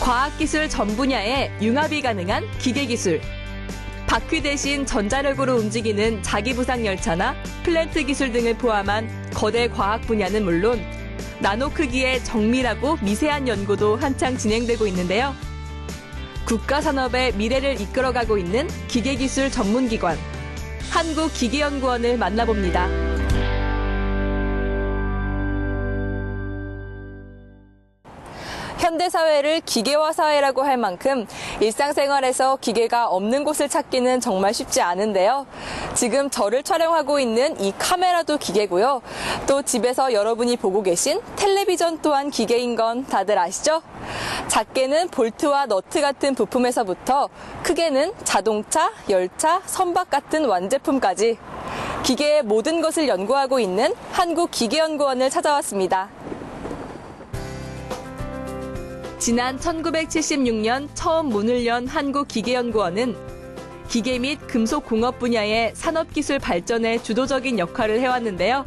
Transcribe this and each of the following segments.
과학기술 전 분야에 융합이 가능한 기계기술. 바퀴 대신 전자력으로 움직이는 자기부상 열차나 플랜트 기술 등을 포함한 거대 과학 분야는 물론 나노 크기의 정밀하고 미세한 연구도 한창 진행되고 있는데요. 국가 산업의 미래를 이끌어가고 있는 기계기술 전문기관, 한국기계연구원을 만나봅니다. 현대사회를 기계화 사회라고 할 만큼 일상생활에서 기계가 없는 곳을 찾기는 정말 쉽지 않은데요. 지금 저를 촬영하고 있는 이 카메라도 기계고요. 또 집에서 여러분이 보고 계신 텔레비전 또한 기계인 건 다들 아시죠? 작게는 볼트와 너트 같은 부품에서부터 크게는 자동차, 열차, 선박 같은 완제품까지 기계의 모든 것을 연구하고 있는 한국기계연구원을 찾아왔습니다. 지난 1976년 처음 문을 연 한국기계연구원은 기계 및 금속공업 분야의 산업기술 발전에 주도적인 역할을 해왔는데요.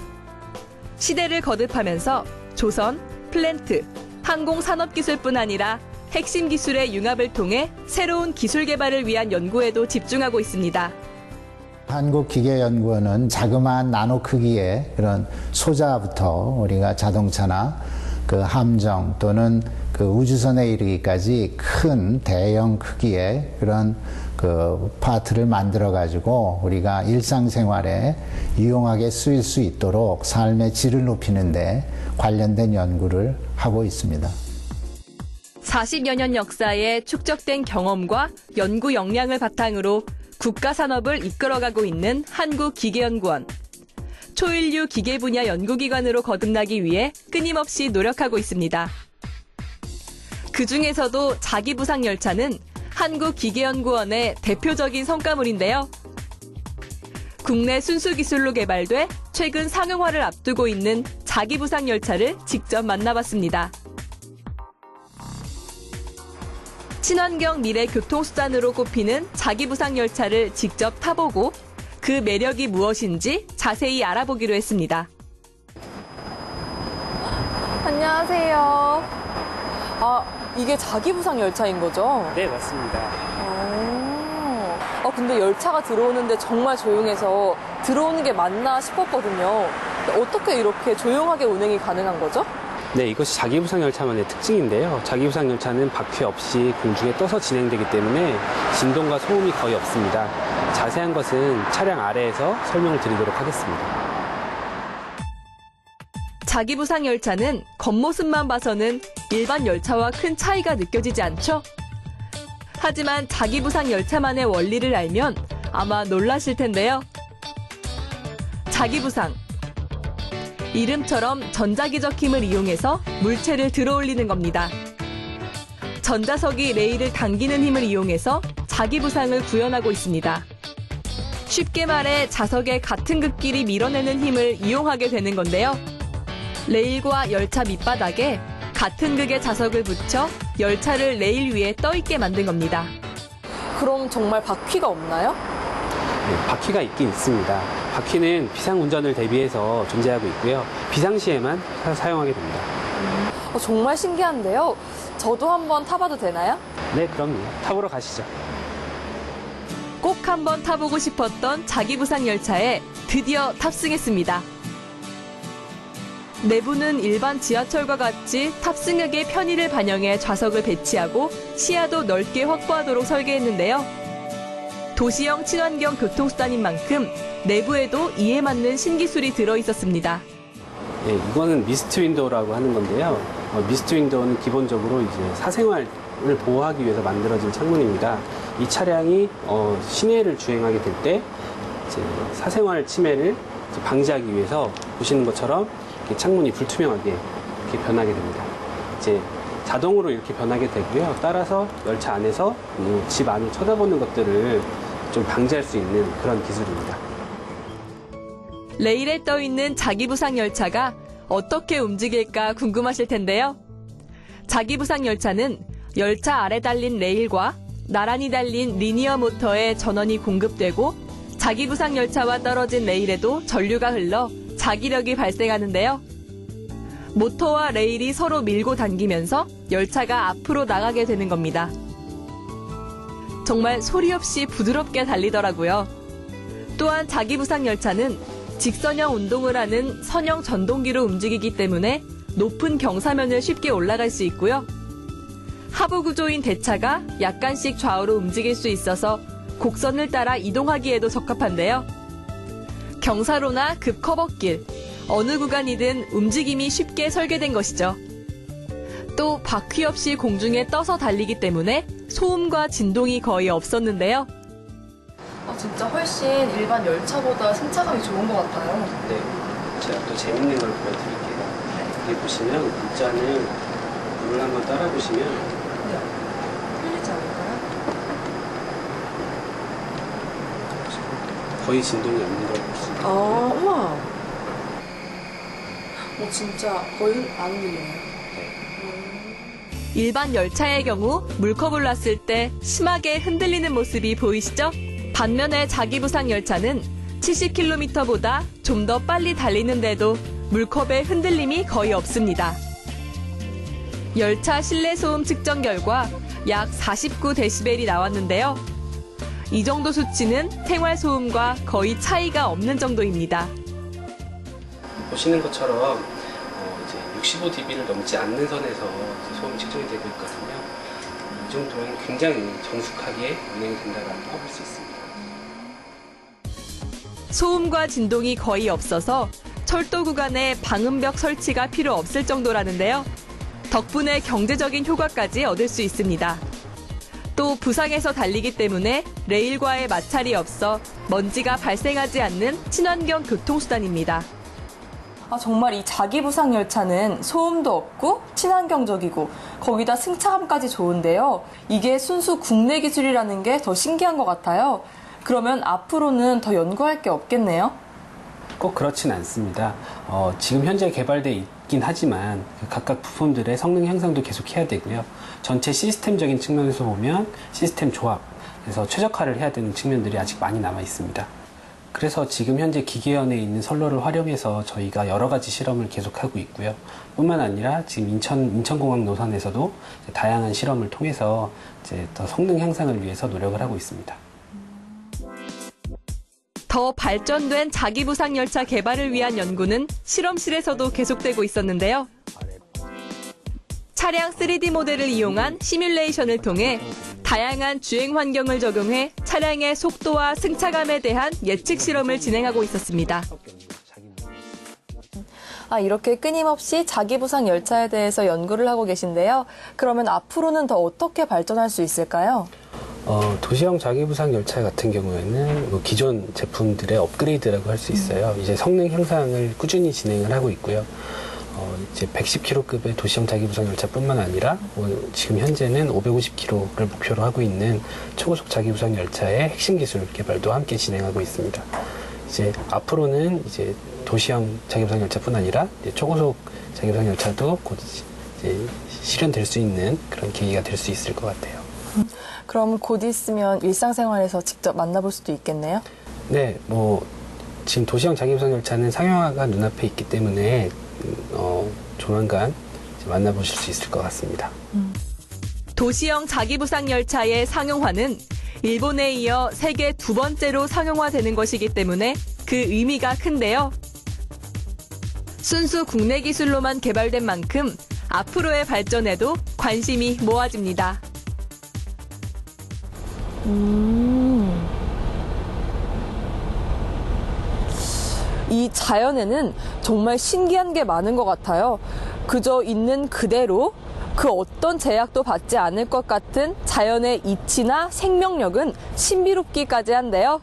시대를 거듭하면서 조선, 플랜트, 항공산업기술뿐 아니라 핵심 기술의 융합을 통해 새로운 기술 개발을 위한 연구에도 집중하고 있습니다. 한국기계연구원은 자그마한 나노 크기의 그런 소자부터 우리가 자동차나 그 함정 또는 그 우주선에 이르기까지 큰 대형 크기의 그런 그 파트를 만들어 가지고 우리가 일상생활에 유용하게 쓰일 수 있도록 삶의 질을 높이는 데 관련된 연구를 하고 있습니다. 40여 년 역사에 축적된 경험과 연구 역량을 바탕으로 국가 산업을 이끌어가고 있는 한국기계연구원. 초일류 기계 분야 연구기관으로 거듭나기 위해 끊임없이 노력하고 있습니다. 그중에서도 자기부상 열차는 한국기계연구원의 대표적인 성과물인데요. 국내 순수기술로 개발돼 최근 상용화를 앞두고 있는 자기부상 열차를 직접 만나봤습니다. 친환경 미래 교통수단으로 꼽히는 자기부상 열차를 직접 타보고 그 매력이 무엇인지 자세히 알아보기로 했습니다. 안녕하세요. 이게 자기부상 열차인 거죠? 네, 맞습니다. 근데 열차가 들어오는데 정말 조용해서 들어오는 게 맞나 싶었거든요. 어떻게 이렇게 조용하게 운행이 가능한 거죠? 네, 이것이 자기부상 열차만의 특징인데요. 자기부상 열차는 바퀴 없이 공중에 떠서 진행되기 때문에 진동과 소음이 거의 없습니다. 자세한 것은 차량 아래에서 설명을 드리도록 하겠습니다. 자기부상 열차는 겉모습만 봐서는 일반 열차와 큰 차이가 느껴지지 않죠? 하지만 자기부상 열차만의 원리를 알면 아마 놀라실 텐데요. 자기부상. 이름처럼 전자기적 힘을 이용해서 물체를 들어올리는 겁니다. 전자석이 레일을 당기는 힘을 이용해서 자기부상을 구현하고 있습니다. 쉽게 말해 자석의 같은 극끼리 밀어내는 힘을 이용하게 되는 건데요. 레일과 열차 밑바닥에 같은 극의 자석을 붙여 열차를 레일 위에 떠있게 만든 겁니다. 그럼 정말 바퀴가 없나요? 네, 바퀴가 있긴 있습니다. 바퀴는 비상운전을 대비해서 존재하고 있고요. 비상시에만 사용하게 됩니다. 정말 신기한데요. 저도 한번 타봐도 되나요? 네, 그럼요. 타보러 가시죠. 꼭 한번 타보고 싶었던 자기부상 열차에 드디어 탑승했습니다. 내부는 일반 지하철과 같이 탑승객의 편의를 반영해 좌석을 배치하고 시야도 넓게 확보하도록 설계했는데요. 도시형 친환경 교통수단인 만큼 내부에도 이에 맞는 신기술이 들어있었습니다. 네, 이거는 미스트 윈도우라고 하는 건데요. 미스트 윈도우는 기본적으로 이제 사생활을 보호하기 위해서 만들어진 창문입니다. 이 차량이 시내를 주행하게 될 때 사생활 침해를 방지하기 위해서 보시는 것처럼 이렇게 창문이 불투명하게 이렇게 변하게 됩니다. 이제 자동으로 이렇게 변하게 되고요. 따라서 열차 안에서 집 안을 쳐다보는 것들을 좀 방지할 수 있는 그런 기술입니다. 레일에 떠있는 자기부상 열차가 어떻게 움직일까 궁금하실 텐데요. 자기부상 열차는 열차 아래 달린 레일과 나란히 달린 리니어 모터에 전원이 공급되고 자기부상 열차와 떨어진 레일에도 전류가 흘러 자기력이 발생하는데요. 모터와 레일이 서로 밀고 당기면서 열차가 앞으로 나가게 되는 겁니다. 정말 소리 없이 부드럽게 달리더라고요. 또한 자기부상 열차는 직선형 운동을 하는 선형 전동기로 움직이기 때문에 높은 경사면을 쉽게 올라갈 수 있고요. 하부 구조인 대차가 약간씩 좌우로 움직일 수 있어서 곡선을 따라 이동하기에도 적합한데요. 경사로나 급커버길, 어느 구간이든 움직임이 쉽게 설계된 것이죠. 또 바퀴 없이 공중에 떠서 달리기 때문에 소음과 진동이 거의 없었는데요. 진짜 훨씬 일반 열차보다 승차감이 좋은 것 같아요. 네, 제가 또 재밌는 걸 보여드릴게요. 여기 보시면 문자는 물을 한번 따라 보시면 풀리지 않을까요? 거의 진동이 없는 걸 볼 수 있거든요. 우와. 진짜 거의 안 들리네요. 일반 열차의 경우 물컵을 놨을 때 심하게 흔들리는 모습이 보이시죠? 반면에 자기부상 열차는 70km보다 좀 더 빨리 달리는데도 물컵의 흔들림이 거의 없습니다. 열차 실내 소음 측정 결과 약 49dB이 나왔는데요. 이 정도 수치는 생활 소음과 거의 차이가 없는 정도입니다. 보시는 것처럼 이제 65dB를 넘지 않는 선에서 소음 측정이 되고 있거든요. 이 정도면 굉장히 정숙하게 운행이 된다고 볼 수 있습니다. 소음과 진동이 거의 없어서 철도 구간에 방음벽 설치가 필요 없을 정도라는데요. 덕분에 경제적인 효과까지 얻을 수 있습니다. 또 부상에서 달리기 때문에 레일과의 마찰이 없어 먼지가 발생하지 않는 친환경 교통수단입니다. 정말 이 자기부상 열차는 소음도 없고 친환경적이고 거기다 승차감까지 좋은데요. 이게 순수 국내 기술이라는 게 더 신기한 것 같아요. 그러면 앞으로는 더 연구할 게 없겠네요? 꼭 그렇진 않습니다. 지금 현재 개발돼 있긴 하지만 각각 부품들의 성능 향상도 계속해야 되고요. 전체 시스템적인 측면에서 보면 시스템 조합에서 최적화를 해야 되는 측면들이 아직 많이 남아 있습니다. 그래서 지금 현재 기계연에 있는 선로를 활용해서 저희가 여러 가지 실험을 계속하고 있고요. 뿐만 아니라 지금 인천공항 노선에서도 다양한 실험을 통해서 이제 더 성능 향상을 위해서 노력을 하고 있습니다. 더 발전된 자기부상 열차 개발을 위한 연구는 실험실에서도 계속되고 있었는데요. 차량 3D 모델을 이용한 시뮬레이션을 통해 다양한 주행 환경을 적용해 차량의 속도와 승차감에 대한 예측 실험을 진행하고 있었습니다. 이렇게 끊임없이 자기부상 열차에 대해서 연구를 하고 계신데요. 그러면 앞으로는 더 어떻게 발전할 수 있을까요? 도시형 자기부상 열차 같은 경우에는 기존 제품들의 업그레이드라고 할 수 있어요. 이제 성능 향상을 꾸준히 진행을 하고 있고요. 이제 110km급의 도시형 자기부상 열차뿐만 아니라 지금 현재는 550km를 목표로 하고 있는 초고속 자기부상 열차의 핵심 기술 개발도 함께 진행하고 있습니다. 이제 앞으로는 이제 도시형 자기부상 열차뿐 아니라 이제 초고속 자기부상 열차도 곧 이제 실현될 수 있는 그런 계기가 될 수 있을 것 같아요. 그럼 곧 있으면 일상생활에서 직접 만나볼 수도 있겠네요? 네, 지금 도시형 자기부상 열차는 상용화가 눈앞에 있기 때문에 조만간 만나보실 수 있을 것 같습니다. 도시형 자기부상 열차의 상용화는 일본에 이어 세계 두 번째로 상용화되는 것이기 때문에 그 의미가 큰데요. 순수 국내 기술로만 개발된 만큼 앞으로의 발전에도 관심이 모아집니다. 이 자연에는 정말 신기한 게 많은 것 같아요. 그저 있는 그대로 그 어떤 제약도 받지 않을 것 같은 자연의 이치나 생명력은 신비롭기까지 한데요.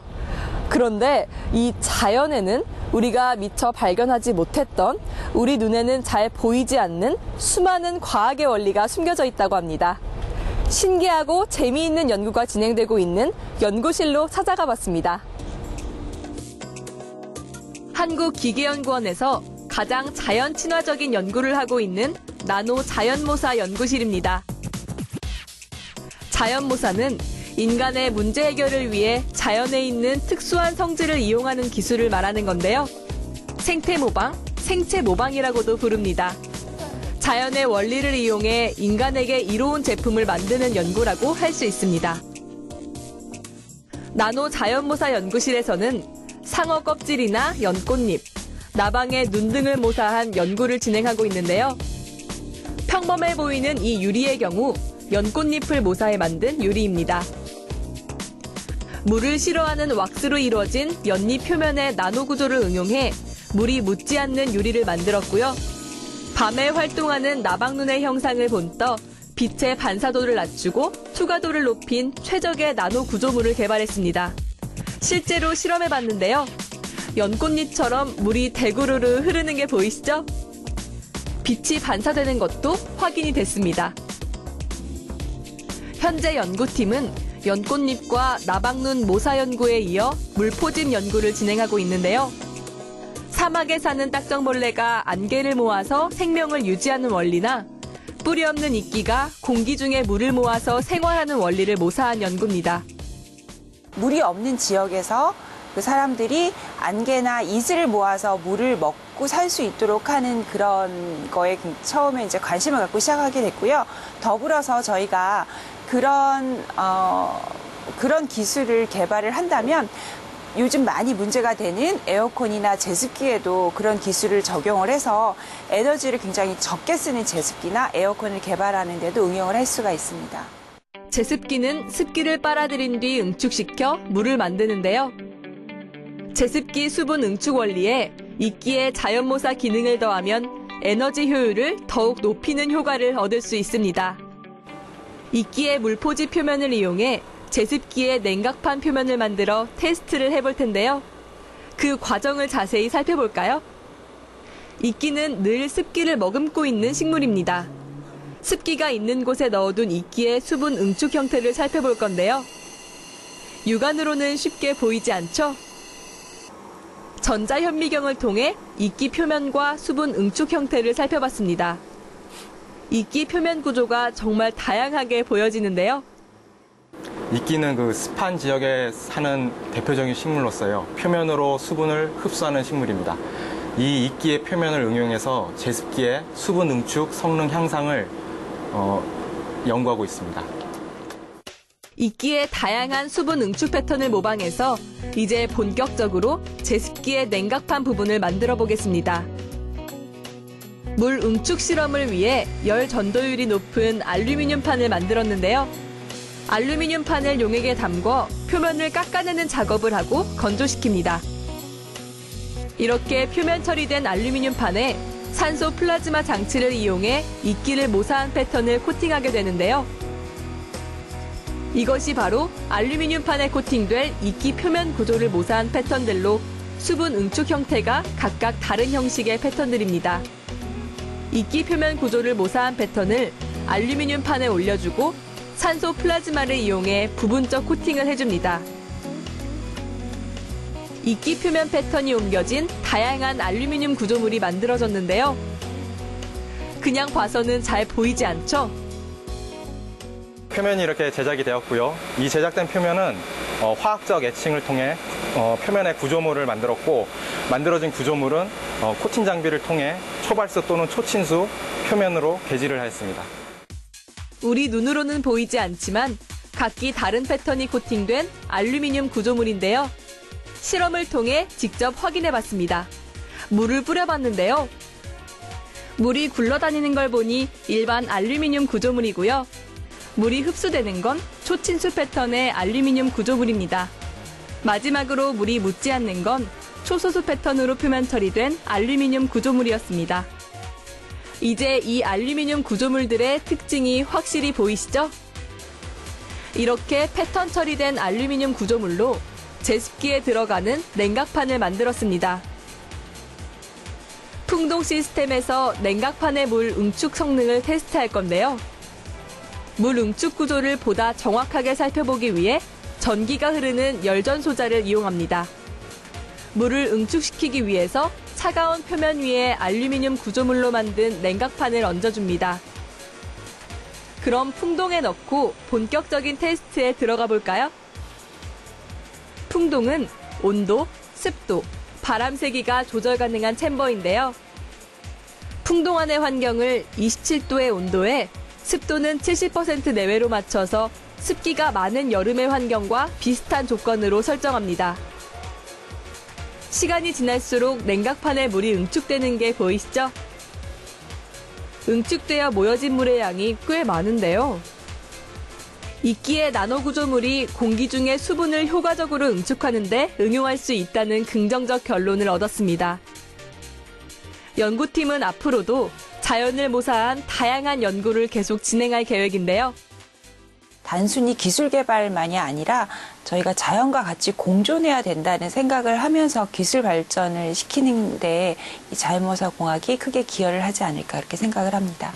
그런데 이 자연에는 우리가 미처 발견하지 못했던 우리 눈에는 잘 보이지 않는 수많은 과학의 원리가 숨겨져 있다고 합니다. 신기하고 재미있는 연구가 진행되고 있는 연구실로 찾아가 봤습니다. 한국기계연구원에서 가장 자연 친화적인 연구를 하고 있는 나노 자연모사 연구실입니다. 자연모사는 인간의 문제 해결을 위해 자연에 있는 특수한 성질을 이용하는 기술을 말하는 건데요. 생태 모방, 생체 모방이라고도 부릅니다. 자연의 원리를 이용해 인간에게 이로운 제품을 만드는 연구라고 할 수 있습니다. 나노 자연모사 연구실에서는 상어 껍질이나 연꽃잎, 나방의 눈 등을 모사한 연구를 진행하고 있는데요. 평범해 보이는 이 유리의 경우 연꽃잎을 모사해 만든 유리입니다. 물을 싫어하는 왁스로 이루어진 연잎 표면의 나노 구조를 응용해 물이 묻지 않는 유리를 만들었고요. 밤에 활동하는 나방눈의 형상을 본떠 빛의 반사도를 낮추고 투과도를 높인 최적의 나노 구조물을 개발했습니다. 실제로 실험해봤는데요. 연꽃잎처럼 물이 대구르르 흐르는 게 보이시죠? 빛이 반사되는 것도 확인이 됐습니다. 현재 연구팀은 연꽃잎과 나방눈 모사 연구에 이어 물포집 연구를 진행하고 있는데요. 사막에 사는 딱정벌레가 안개를 모아서 생명을 유지하는 원리나 뿌리 없는 이끼가 공기 중에 물을 모아서 생활하는 원리를 모사한 연구입니다. 물이 없는 지역에서 그 사람들이 안개나 이슬을 모아서 물을 먹고 살 수 있도록 하는 그런 거에 처음에 이제 관심을 갖고 시작하게 됐고요. 더불어서 저희가 그런 기술을 개발을 한다면 요즘 많이 문제가 되는 에어컨이나 제습기에도 그런 기술을 적용을 해서 에너지를 굉장히 적게 쓰는 제습기나 에어컨을 개발하는 데도 응용을 할 수가 있습니다. 제습기는 습기를 빨아들인 뒤 응축시켜 물을 만드는데요. 제습기 수분 응축 원리에 이끼의 자연모사 기능을 더하면 에너지 효율을 더욱 높이는 효과를 얻을 수 있습니다. 이끼의 물포지 표면을 이용해 제습기의 냉각판 표면을 만들어 테스트를 해볼 텐데요. 그 과정을 자세히 살펴볼까요? 이끼는 늘 습기를 머금고 있는 식물입니다. 습기가 있는 곳에 넣어둔 이끼의 수분 응축 형태를 살펴볼 건데요. 육안으로는 쉽게 보이지 않죠? 전자현미경을 통해 이끼 표면과 수분 응축 형태를 살펴봤습니다. 이끼 표면 구조가 정말 다양하게 보여지는데요. 이끼는 그 습한 지역에 사는 대표적인 식물로서요. 표면으로 수분을 흡수하는 식물입니다. 이 이끼의 표면을 응용해서 제습기의 수분 응축 성능 향상을 연구하고 있습니다. 이끼의 다양한 수분 응축 패턴을 모방해서 이제 본격적으로 제습기의 냉각판 부분을 만들어 보겠습니다. 물 응축 실험을 위해 열 전도율이 높은 알루미늄 판을 만들었는데요. 알루미늄 판을 용액에 담궈 표면을 깎아내는 작업을 하고 건조시킵니다. 이렇게 표면 처리된 알루미늄 판에 산소 플라즈마 장치를 이용해 이끼를 모사한 패턴을 코팅하게 되는데요. 이것이 바로 알루미늄 판에 코팅될 이끼 표면 구조를 모사한 패턴들로 수분 응축 형태가 각각 다른 형식의 패턴들입니다. 이끼 표면 구조를 모사한 패턴을 알루미늄 판에 올려주고 산소 플라즈마를 이용해 부분적 코팅을 해줍니다. 이끼 표면 패턴이 옮겨진 다양한 알루미늄 구조물이 만들어졌는데요. 그냥 봐서는 잘 보이지 않죠? 표면이 이렇게 제작이 되었고요. 이 제작된 표면은 화학적 애칭을 통해 표면의 구조물을 만들었고, 만들어진 구조물은 코팅 장비를 통해 초발수 또는 초친수 표면으로 개질을 하였습니다. 우리 눈으로는 보이지 않지만 각기 다른 패턴이 코팅된 알루미늄 구조물인데요. 실험을 통해 직접 확인해봤습니다. 물을 뿌려봤는데요. 물이 굴러다니는 걸 보니 일반 알루미늄 구조물이고요. 물이 흡수되는 건 초친수 패턴의 알루미늄 구조물입니다. 마지막으로 물이 묻지 않는 건 초소수 패턴으로 표면 처리된 알루미늄 구조물이었습니다. 이제 이 알루미늄 구조물들의 특징이 확실히 보이시죠? 이렇게 패턴 처리된 알루미늄 구조물로 제습기에 들어가는 냉각판을 만들었습니다. 풍동 시스템에서 냉각판의 물 응축 성능을 테스트할 건데요. 물 응축 구조를 보다 정확하게 살펴보기 위해 전기가 흐르는 열전 소자를 이용합니다. 물을 응축시키기 위해서 차가운 표면 위에 알루미늄 구조물로 만든 냉각판을 얹어줍니다. 그럼 풍동에 넣고 본격적인 테스트에 들어가 볼까요? 풍동은 온도, 습도, 바람 세기가 조절 가능한 챔버인데요. 풍동안의 환경을 27도의 온도에 습도는 70% 내외로 맞춰서 습기가 많은 여름의 환경과 비슷한 조건으로 설정합니다. 시간이 지날수록 냉각판에 물이 응축되는 게 보이시죠? 응축되어 모여진 물의 양이 꽤 많은데요. 이끼의 나노구조물이 공기 중의 수분을 효과적으로 응축하는 데 응용할 수 있다는 긍정적 결론을 얻었습니다. 연구팀은 앞으로도 자연을 모사한 다양한 연구를 계속 진행할 계획인데요. 단순히 기술 개발만이 아니라 저희가 자연과 같이 공존해야 된다는 생각을 하면서 기술 발전을 시키는데 이 자연모사공학이 크게 기여를 하지 않을까 그렇게 생각을 합니다.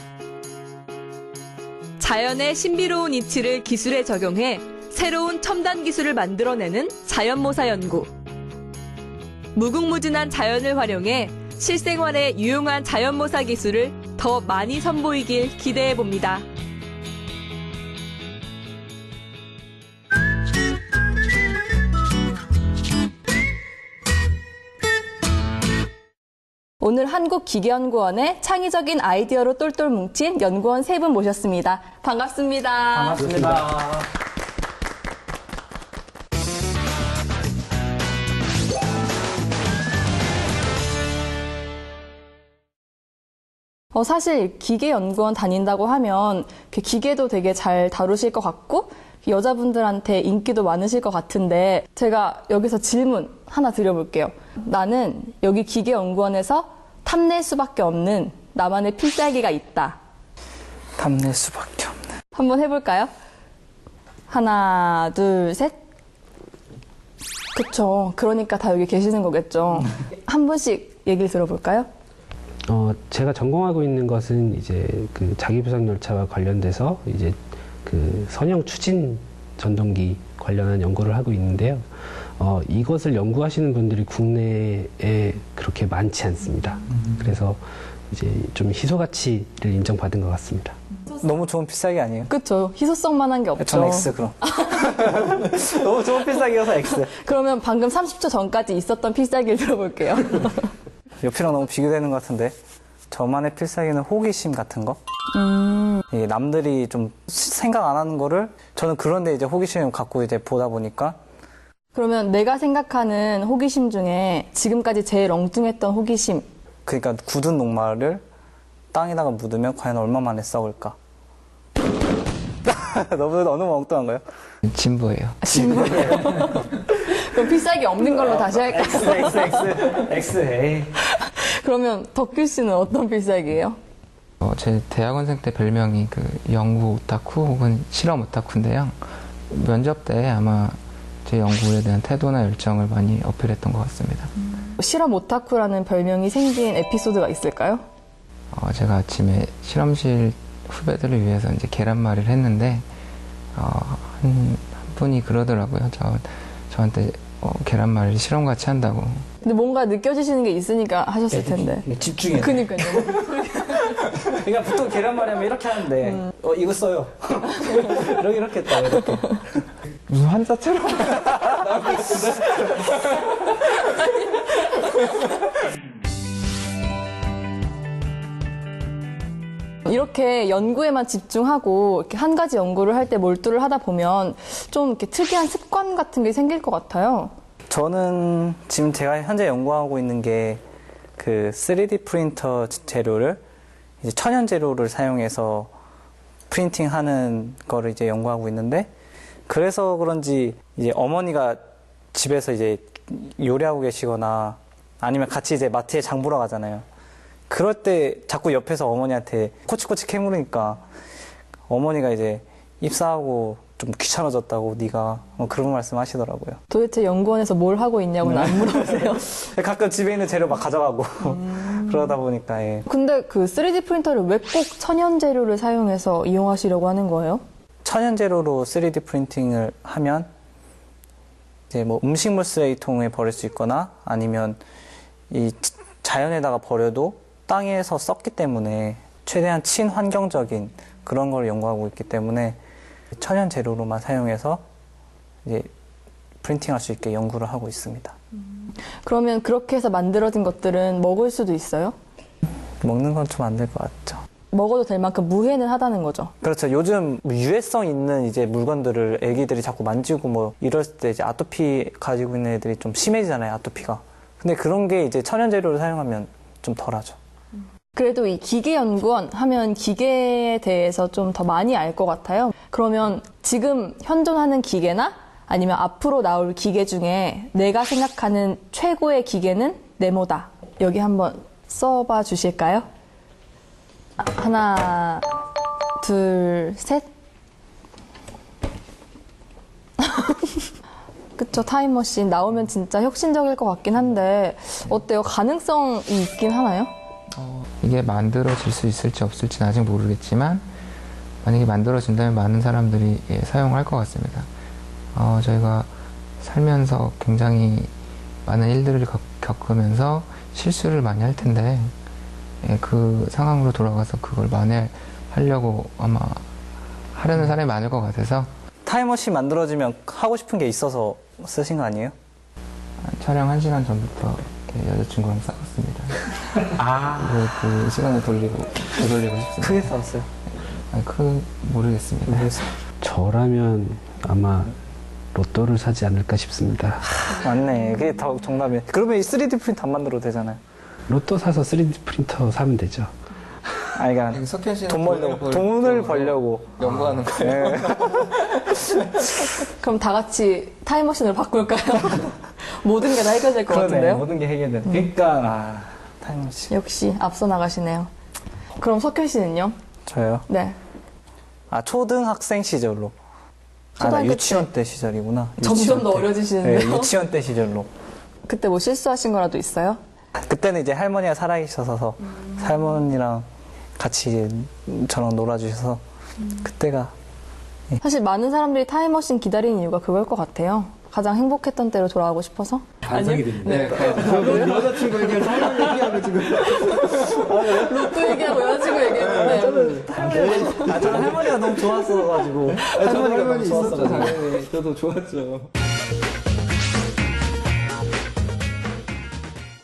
자연의 신비로운 이치를 기술에 적용해 새로운 첨단 기술을 만들어내는 자연모사 연구. 무궁무진한 자연을 활용해 실생활에 유용한 자연모사 기술을 더 많이 선보이길 기대해 봅니다. 오늘 한국기계연구원의 창의적인 아이디어로 똘똘 뭉친 연구원 3분 모셨습니다. 반갑습니다. 반갑습니다. 사실 기계연구원 다닌다고 하면 기계도 되게 잘 다루실 것 같고 여자분들한테 인기도 많으실 것 같은데 제가 여기서 질문 하나 드려볼게요. 나는 여기 기계연구원에서 탐낼 수밖에 없는 나만의 필살기가 있다. 탐낼 수밖에 없는. 한번 해볼까요? 하나, 둘, 셋. 그쵸. 그러니까 다 여기 계시는 거겠죠. 한 분씩 얘기를 들어볼까요? 제가 전공하고 있는 것은 이제 그 자기부상 열차와 관련돼서 이제 그 선형 추진 전동기 관련한 연구를 하고 있는데요. 이것을 연구하시는 분들이 국내에 그렇게 많지 않습니다. 그래서 이제 좀 희소 가치를 인정받은 것 같습니다. 너무 좋은 필살기 아니에요? 그쵸. 희소성만한 게 없죠. 전 X 그럼. 너무 좋은 필살기여서 X. 그러면 방금 30초 전까지 있었던 필살기를 들어볼게요. 옆이랑 너무 비교되는 것 같은데 저만의 필살기는 호기심 같은 거? 이게 남들이 좀 생각 안 하는 거를 저는 그런데 이제 호기심을 갖고 이제 보다 보니까 그러면 내가 생각하는 호기심 중에 지금까지 제일 엉뚱했던 호기심. 그러니까 굳은 녹말을 땅에다가 묻으면 과연 얼마 만에 썩을까? 너무 엉뚱한가요? 진보예요. 진부예요. 그럼 필살기 없는 걸로 다시 할까요? X, 에이. 그러면 덕규 씨는 어떤 필살기예요? 제 대학원생 때 별명이 그 연구 오타쿠 혹은 실험 오타쿠인데요. 면접 때 아마 제 연구에 대한 태도나 열정을 많이 어필했던 것 같습니다. 실험 오타쿠라는 별명이 생긴 에피소드가 있을까요? 제가 아침에 실험실 후배들을 위해서 이제 계란말이를 했는데 한 분이 그러더라고요. 저한테 계란말이 실험 같이 한다고. 근데 뭔가 느껴지시는 게 있으니까 하셨을 텐데. 집중해. 그니까요. 그러니까 보통 계란말이 하면 이렇게 하는데 이거 써요. 이렇게 했다 이렇게. 무슨 환자처럼? 이렇게 연구에만 집중하고 이렇게 한 가지 연구를 할 때 몰두를 하다 보면 좀 이렇게 특이한 습관 같은 게 생길 것 같아요. 저는 지금 제가 현재 연구하고 있는 게 그 3D 프린터 재료를 이제 천연 재료를 사용해서 프린팅하는 거를 이제 연구하고 있는데 그래서 그런지 이제 어머니가 집에서 이제 요리하고 계시거나 아니면 같이 이제 마트에 장 보러 가잖아요. 그럴 때 자꾸 옆에서 어머니한테 코치코치 캐물으니까 어머니가 이제 입사하고 좀 귀찮아졌다고 네가 그런 말씀 하시더라고요. 도대체 연구원에서 뭘 하고 있냐고는 안 물어보세요. 가끔 집에 있는 재료 막 가져가고 그러다 보니까 예. 근데 그 3D 프린터를 왜 꼭 천연 재료를 사용해서 이용하시려고 하는 거예요? 천연 재료로 3D 프린팅을 하면 이제 뭐 음식물 쓰레기통에 버릴 수 있거나 아니면 이 자연에다가 버려도 땅에서 썩기 때문에 최대한 친환경적인 그런 걸 연구하고 있기 때문에 천연 재료로만 사용해서 이제 프린팅할 수 있게 연구를 하고 있습니다. 그러면 그렇게 해서 만들어진 것들은 먹을 수도 있어요? 먹는 건 좀 안 될 것 같죠. 먹어도 될 만큼 무해는 하다는 거죠. 그렇죠. 요즘 유해성 있는 이제 물건들을 애기들이 자꾸 만지고 뭐 이럴 때 이제 아토피 가지고 있는 애들이 좀 심해지잖아요, 아토피가. 근데 그런 게 이제 천연 재료를 사용하면 좀 덜하죠. 그래도 이 기계연구원 하면 기계에 대해서 좀 더 많이 알 것 같아요. 그러면 지금 현존하는 기계나 아니면 앞으로 나올 기계 중에 내가 생각하는 최고의 기계는 네모다. 여기 한번 써봐 주실까요? 하나, 둘, 셋. 그쵸, 타임머신 나오면 진짜 혁신적일 것 같긴 한데 어때요? 가능성이 있긴 하나요? 이게 만들어질 수 있을지 없을지는 아직 모르겠지만 만약에 만들어진다면 많은 사람들이 사용할 것 같습니다. 저희가 살면서 굉장히 많은 일들을 겪으면서 실수를 많이 할 텐데 그 상황으로 돌아가서 그걸 만회하려고 아마 하려는 사람이 많을 것 같아서. 타임머신 만들어지면 하고 싶은 게 있어서 쓰신 거 아니에요? 촬영 1시간 전부터 여자친구랑 싸웠습니다. 그 시간을 되돌리고 싶습니다. 크게 싸웠어요. 모르겠습니다. 저라면 아마 로또를 사지 않을까 싶습니다. 맞네. 그게 더 정답이에요. 그러면 이 3D 프린터 안 만들어도 되잖아요. 로또 사서 3D 프린터 사면 되죠. 그러니까 석현 씨는 돈을 벌려고 연구하는 거예요. 네. 그럼 다 같이 타임머신을 바꿀까요? 모든 게 다 해결될 것 같은데요? 모든 게 해결돼. 그러니까 타임머신. 역시 앞서 나가시네요. 그럼 석현 씨는요? 저요? 네. 초등학생 시절로. 나 초등학교 유치원 때 시절이구나. 점점 유치원 더 때. 어려지시는데요? 네, 유치원 때 시절로. 그때 뭐 실수하신 거라도 있어요? 그때는 이제 할머니가 살아계셔서 할머니랑 같이 이제 저랑 놀아주셔서 그때가. 사실 많은 사람들이 타임머신 기다리는 이유가 그걸 것 같아요. 가장 행복했던 때로 돌아가고 싶어서. 반성이 됩니다. 네. 여자친구 얘기하고 할머니 얘기하고 지금. 로또 얘기하고 여자친구 얘기했는데. 저는 할머니가 너무 좋았어가지고. 할머니가 너무 좋았어요. 당연히 저도 좋았죠.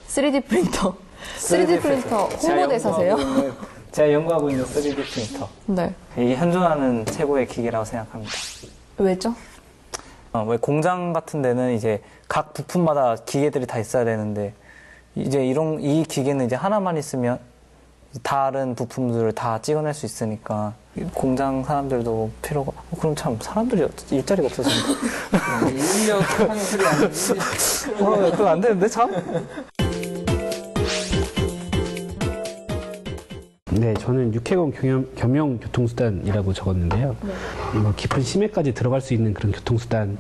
3D 프린터. 3D 프린터 홍보대사세요? 제가 연구하고 있는 3D 프린터. 네. 이게 현존하는 최고의 기계라고 생각합니다. 왜죠? 왜 공장 같은 데는 이제 각 부품마다 기계들이 다 있어야 되는데 이제 이 기계는 이제 하나만 있으면 다른 부품들을 다 찍어낼 수 있으니까 공장 사람들도 필요가. 그럼 참 사람들이 일자리가 없어진다. 인력 하는 소리 아니지? 그거 안 되는데 참. 네, 저는 육해공 겸용 교통수단이라고 적었는데요. 뭐 깊은 심해까지 들어갈 수 있는 그런 교통수단,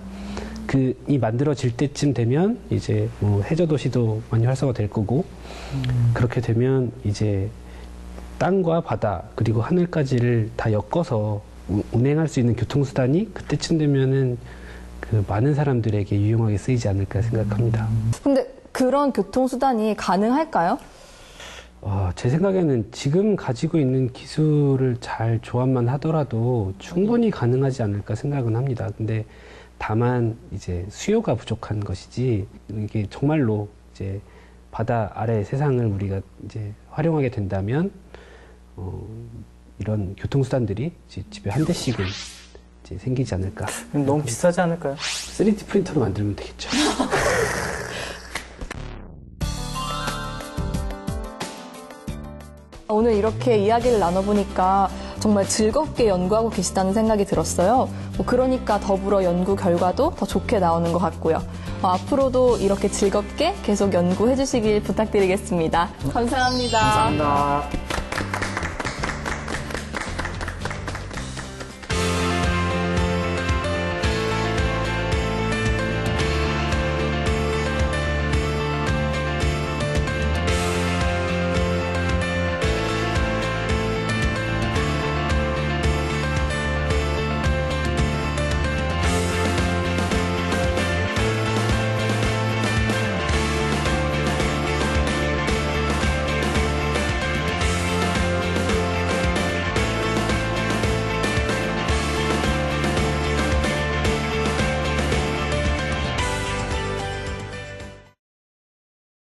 이 만들어질 때쯤 되면 이제 뭐 해저도시도 많이 활성화될 거고, 그렇게 되면 이제 땅과 바다 그리고 하늘까지를 다 엮어서 운행할 수 있는 교통수단이 그때쯤 되면은 그 많은 사람들에게 유용하게 쓰이지 않을까 생각합니다. 근데 그런 교통수단이 가능할까요? 제 생각에는 지금 가지고 있는 기술을 잘 조합만 하더라도 충분히 가능하지 않을까 생각은 합니다. 근데 다만 이제 수요가 부족한 것이지, 이게 정말로 이제 바다 아래 세상을 우리가 이제 활용하게 된다면 이런 교통수단들이 집에 한 대씩은 이제 생기지 않을까. 너무 비싸지 않을까요? 3D 프린터로 만들면 되겠죠. 오늘 이렇게 이야기를 나눠보니까 정말 즐겁게 연구하고 계시다는 생각이 들었어요. 그러니까 더불어 연구 결과도 더 좋게 나오는 것 같고요. 앞으로도 이렇게 즐겁게 계속 연구해 주시길 부탁드리겠습니다. 감사합니다. 감사합니다.